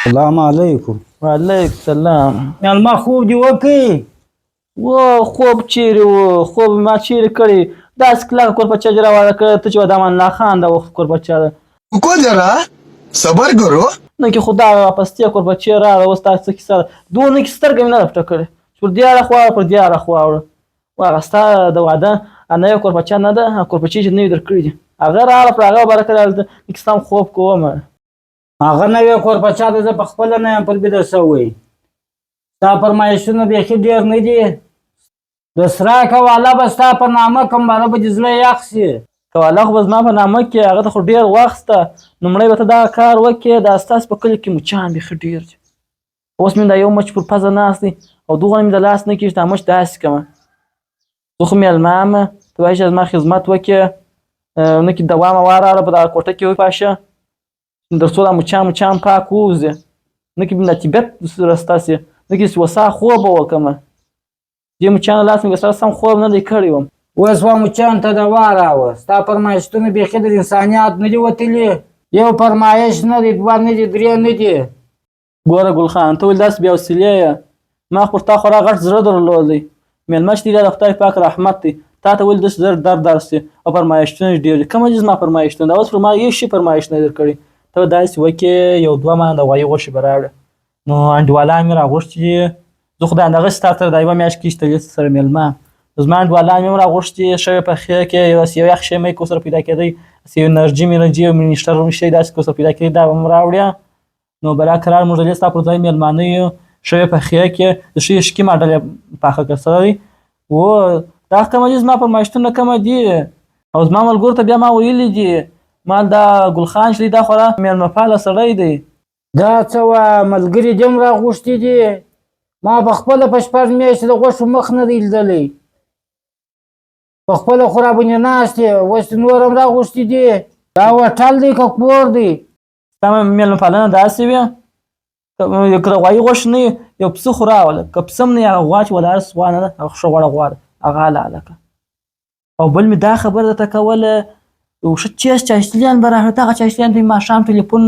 سلام علیکم. وعلیکم سلام. مېلمه خوب دې وکړي. خوب چیرې و؟ خوب ما چیرې کړی؟ داسې کلکه کوربچه جې راواړه کړه ته چې د امان الله خان د وخت کوربچه ده. रुको जरा सबर करो. نه کې خو دا واپستې کوربچې راغله. اوس دا څه کیسه ده؟ دونه کې سترګه مې نه ده پټه کړې چې پر دې اړخ واوړه پر دې اړخ واوړه. هغه ستا د واده نوې کوربچه نه ده؟ کوربچې چې نوې درکړي دي هغه راغله پر هغه برکت راغله. کې ستا هم خوب کوم. هغه نوې کوربچه ده، زه پخپله نه یم پر بیده شوی. ستا فرمایشونه بیخي ډېر نه دي. د سراک حواله به ستا په نامه کړم، هغه به دې زړه یخ شي. حواله خو به زما په نامه کې، هغه ته خو ډېر وخت شته. لومړی به ته دغه کار وکړې. دا ستاسو په کلي کې مچان بیخي ډېر دي. اوس مې دا یو مچ پر پزه ناست دی او دغه مې د لاس نه کېږي. دا مچ داسې کړمه. زه خو مېلمه یم، ته وایې چې زما خدمت وکړې، نه کې دوامه واراړه په دغه کوټه کې وپاشه تر څو دا مچان پاک ووځي، نه کې د طبیعت رسته شي، نه کې چې وسا خوب به وکړمه. دې مچانو لاس مې سره سم خوب نه دی کړی وم. اوس به مچانو ته دوا راوړه. ستا فرمایشتونه بیخي د انسانیت نه دي وتلي. یو فرمایش نه دی، دوه نه دي، درې نه دي. ګوره ګل خان، ته ولې داسې بې حوصلې یې؟ ما خو پر تا خورا غټ زړه درلودی. مېلمه چې دی دا د خدای پاک رحمت دی. تا ته ولې داسې زر درد شي او فرمایشتونه یې ډېر دي؟ کومه دي زما فرمایشتونه؟ دا اوس پر ما یو شي فرمایش نه در کړي. ته به داسې وکړې یو دوه مانه د غوایي غوښې به راوړې. نو انډیوالان مې راغوښتي دي. زه خو دغسې ستا سره دا یوه میاشت کېږي چې ته سره مېلمه یم. زما انډیوالان مې هم راغوښتي، ښه پخې کې یو یخ شی مې که ورسره پیدا کېدی، یو انرژي مینرژي یو منیشټر شی داسې که ورسره پیدا کېدی دا به هم راوړې. نو براقرار موږ ډلې ستا پر ځای مېلمانه یو. ښه پخې کې د ښې شکي ما ډلې پاخه کړ سړی. دا کومه دي زما فرمایشتونه کومه دي؟ او زما ملګرو ته بیا ما ویلي دي، ما دا ګل خان چې دی دا خورا مېلمه پاله سړی دی. دا څه وه، ملګري دې هم راغوښتي دي. ما پخپله په 6 میاشتې د غوښو مخ نه دی لیدلی. پخپله خو راباندې ناست یې، اوس نور هم راغوښتي دي. دا هوټل دی که کور دی؟ ستا مېلمه پالنه داسې وي که د غوایي غوښې نه وي یو پسه خو راوله، که پسه هم نه وي هغه غوا چې ولاړه غوا نه ده، هغه ښه غوړه غوا ده، هغه اله هلکه. او بل مې دا خبره درته کوله، یو ښه چیس چایسلیان به راغله. دغه چایسلیان ته مې ماښام ټلیفون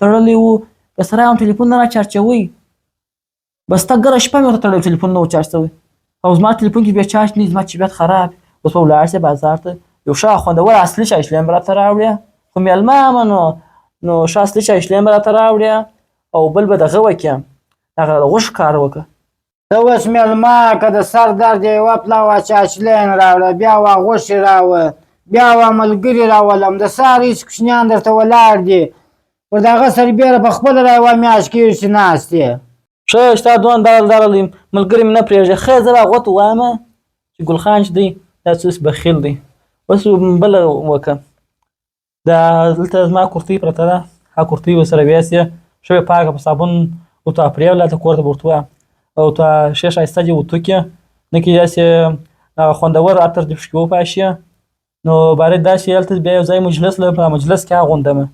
تړلی و، که سره هم ټلیفون نه راچارجوئ. بس ته ګره شپه مې ورته تړلی ټلیفون نه و چارج شوی. او زما ټلیفون کې بیا چارج نه وي، زما طبیعت خراب. اوس به ولاړ شې بازار ته، یو ښه خوندور اصلي چایسلیان به راته راوړې. خو مېلمه یم نو ښه اصلي چایسلیان به راته راوړې. او بل به دغه وکړم، هغه د غوښو کار وکړه. ته اوس مېلمه که د سر درد یې یوه پلاوه چایسلیان راوړه، بیا وه غوښې راوړه، بیا وه ملګري راولم، د سهار هېڅ کوچنیان درته ولاړ دي. پر دغه سربېره پخپله دا یوه میاشت کېږي چې ناست یې. ښه چې تا دونه دارل ملګري مې نه پرېږدي. ښه زه به هغو ته ووایم چې ګل خان چې دی دا څه بخیل دی. اوس بله وکړه، دا دلته زما کورتۍ پرته ده، هغه کورتۍ ورسره ویسې ښه یې پاکه په صابون ورته پرېوله، هلته کور ته به ورته ووایم او ورته ښې ښایسته دې وتوکې، نه کې داسې هغه خوندور عطر دې پکښې وپاشي. نو باید داسې هلته بیا یو ځای مجلس لرم، په مجلس کې اغوندمه،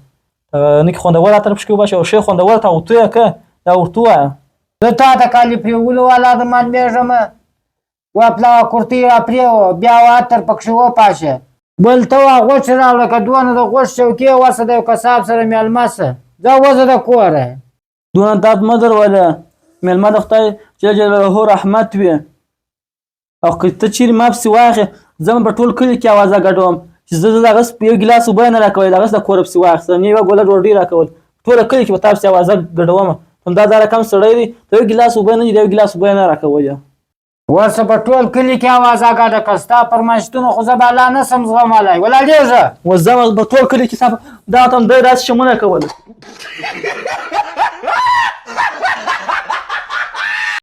نه کې خوندور عطر پکښې وپاشي او ښې خوندور ته وتو یې که دا ورته ووایه. زه تا ته کالي پرېولو والا د معلومېږمه. وه پلاوه کورتۍ راپرېوه، بیا وه عطر پکښې وپاشه. بل ته وه غوښې راوړه، که دونه د غوښ شوقي یې ورشه د یو کساب سره مېلمه شه. ځه وځه د کوره. دونه درد مه درولې. مېلمه د خدای جل جلاله رحمت وي. او که ته چیرې ما پسې واخې، زه به په ټول کلي کې اوازه ګډوم چې زه دغسې په یو ګیلاس اوبه نه راکوئ، دغسې د کوره پسې واخېستم، یوه ګوله ډوډۍ راکول، ټوله کلي کې به تا پسې اوازه ګډوم. همدا دا رقم سړی دی، ته یو ګیلاس اوبه نه دي، د یو ګیلاس اوبه نه راکولې. ورشه په ټول کلي کې اوازه ګډه کړه. ستا فرمایشتونه خو زه به لا نه شم زغملی. ولاړېږه. اوس زه په ټول کلي کې ستا دا ته هم دی داسې شمونه کولی.